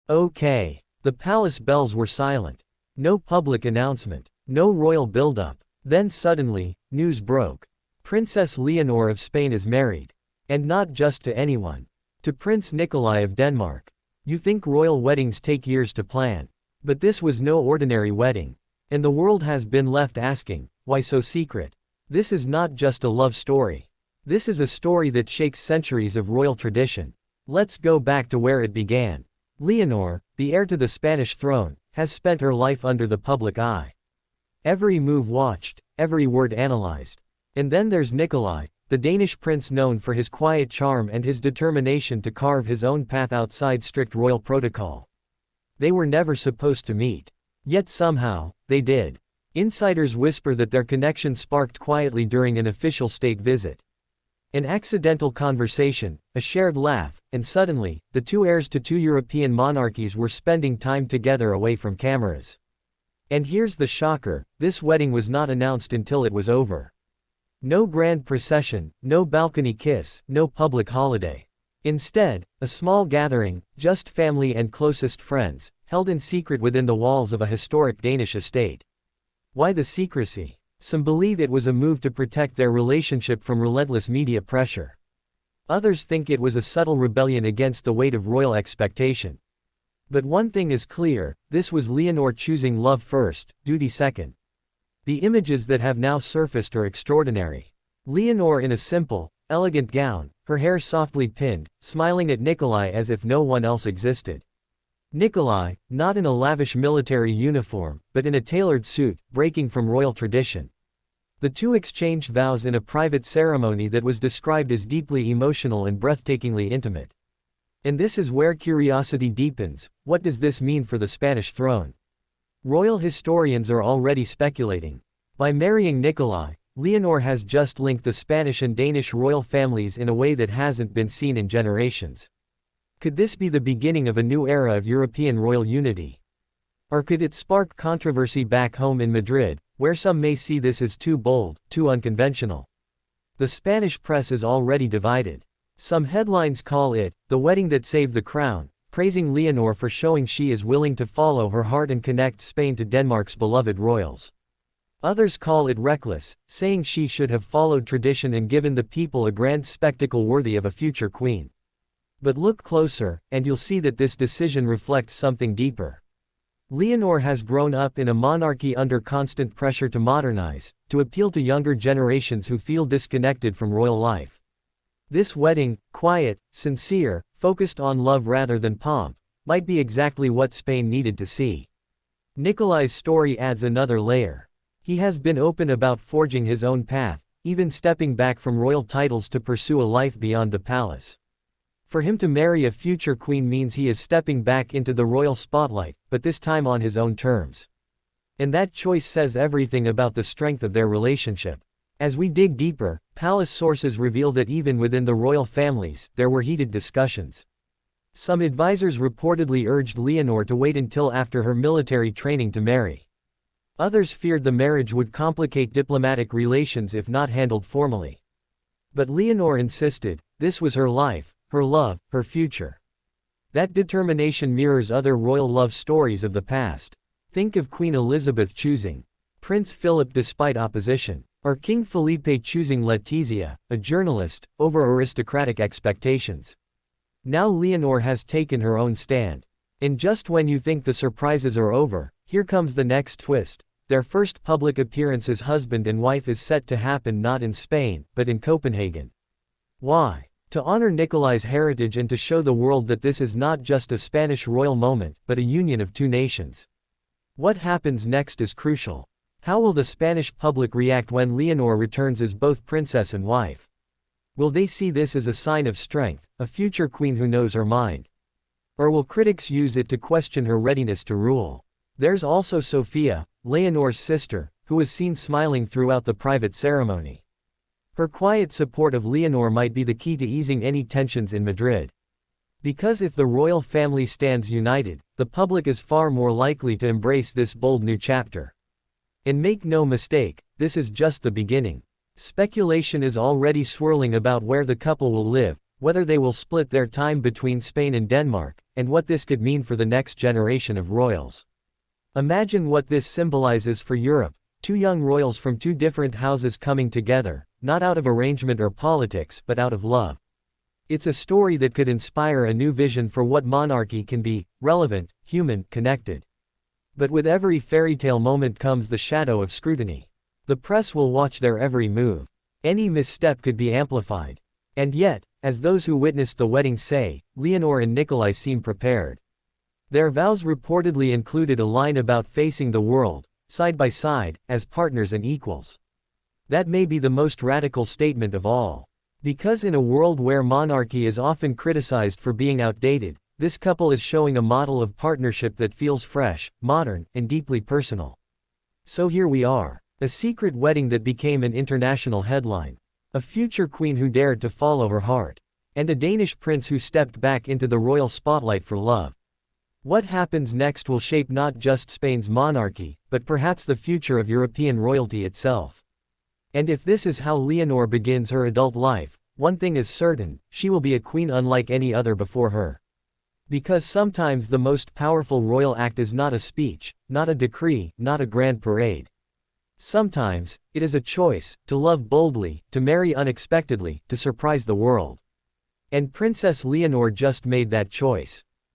Okay. The palace bells were silent. No public announcement. No royal build-up. Then suddenly, news broke. Princess Leonor of Spain is married. And not just to anyone. To Prince Nikolai of Denmark. You think royal weddings take years to plan. But this was no ordinary wedding. And the world has been left asking, why so secret? This is not just a love story. This is a story that shakes centuries of royal tradition. Let's go back to where it began. Leonor, the heir to the Spanish throne, has spent her life under the public eye. Every move watched, every word analyzed. And then there's Nikolai, the Danish prince known for his quiet charm and his determination to carve his own path outside strict royal protocol. They were never supposed to meet. Yet somehow, they did. Insiders whisper that their connection sparked quietly during an official state visit. An accidental conversation, a shared laugh, and suddenly, the two heirs to two European monarchies were spending time together away from cameras. And here's the shocker, this wedding was not announced until it was over. No grand procession, no balcony kiss, no public holiday. Instead, a small gathering, just family and closest friends, held in secret within the walls of a historic Danish estate. Why the secrecy? Some believe it was a move to protect their relationship from relentless media pressure. Others think it was a subtle rebellion against the weight of royal expectation. But one thing is clear, this was Leonor choosing love first, duty second. The images that have now surfaced are extraordinary. Leonor in a simple, elegant gown, her hair softly pinned, smiling at Nikolai as if no one else existed. Nikolai, not in a lavish military uniform, but in a tailored suit, breaking from royal tradition. The two exchanged vows in a private ceremony that was described as deeply emotional and breathtakingly intimate. And this is where curiosity deepens. What does this mean for the Spanish throne? Royal historians are already speculating. By marrying Nikolai, Leonor has just linked the Spanish and Danish royal families in a way that hasn't been seen in generations. Could this be the beginning of a new era of European royal unity? Or could it spark controversy back home in Madrid, where some may see this as too bold, too unconventional? The Spanish press is already divided. Some headlines call it, "the wedding that saved the crown," praising Leonor for showing she is willing to follow her heart and connect Spain to Denmark's beloved royals. Others call it reckless, saying she should have followed tradition and given the people a grand spectacle worthy of a future queen. But look closer, and you'll see that this decision reflects something deeper. Leonor has grown up in a monarchy under constant pressure to modernize, to appeal to younger generations who feel disconnected from royal life. This wedding, quiet, sincere, focused on love rather than pomp, might be exactly what Spain needed to see. Nikolai's story adds another layer. He has been open about forging his own path, even stepping back from royal titles to pursue a life beyond the palace. For him to marry a future queen means he is stepping back into the royal spotlight, but this time on his own terms. And that choice says everything about the strength of their relationship. As we dig deeper, palace sources reveal that even within the royal families, there were heated discussions. Some advisors reportedly urged Leonor to wait until after her military training to marry. Others feared the marriage would complicate diplomatic relations if not handled formally. But Leonor insisted, this was her life, her love, her future. That determination mirrors other royal love stories of the past. Think of Queen Elizabeth choosing Prince Philip despite opposition, or King Felipe choosing Letizia, a journalist, over aristocratic expectations. Now Leonor has taken her own stand. And just when you think the surprises are over, here comes the next twist. Their first public appearance as husband and wife is set to happen not in Spain, but in Copenhagen. Why? To honor Nikolai's heritage and to show the world that this is not just a Spanish royal moment, but a union of two nations. What happens next is crucial. How will the Spanish public react when Leonor returns as both princess and wife? Will they see this as a sign of strength, a future queen who knows her mind? Or will critics use it to question her readiness to rule? There's also Sophia, Leonor's sister, who was seen smiling throughout the private ceremony. Her quiet support of Leonor might be the key to easing any tensions in Madrid. Because if the royal family stands united, the public is far more likely to embrace this bold new chapter. And make no mistake, this is just the beginning. Speculation is already swirling about where the couple will live, whether they will split their time between Spain and Denmark, and what this could mean for the next generation of royals. Imagine what this symbolizes for Europe, two young royals from two different houses coming together, not out of arrangement or politics but out of love. It's a story that could inspire a new vision for what monarchy can be: relevant, human, connected. But with every fairy tale moment comes the shadow of scrutiny. The press will watch their every move. Any misstep could be amplified. And yet, as those who witnessed the wedding say, Leonor and Nikolai seem prepared. Their vows reportedly included a line about facing the world, side by side, as partners and equals. That may be the most radical statement of all. Because in a world where monarchy is often criticized for being outdated, this couple is showing a model of partnership that feels fresh, modern, and deeply personal. So here we are. A secret wedding that became an international headline. A future queen who dared to follow her heart. And a Danish prince who stepped back into the royal spotlight for love. What happens next will shape not just Spain's monarchy, but perhaps the future of European royalty itself. And if this is how Leonor begins her adult life, one thing is certain: she will be a queen unlike any other before her. Because sometimes the most powerful royal act is not a speech, not a decree, not a grand parade. Sometimes, it is a choice: to love boldly, to marry unexpectedly, to surprise the world. And Princess Leonor just made that choice.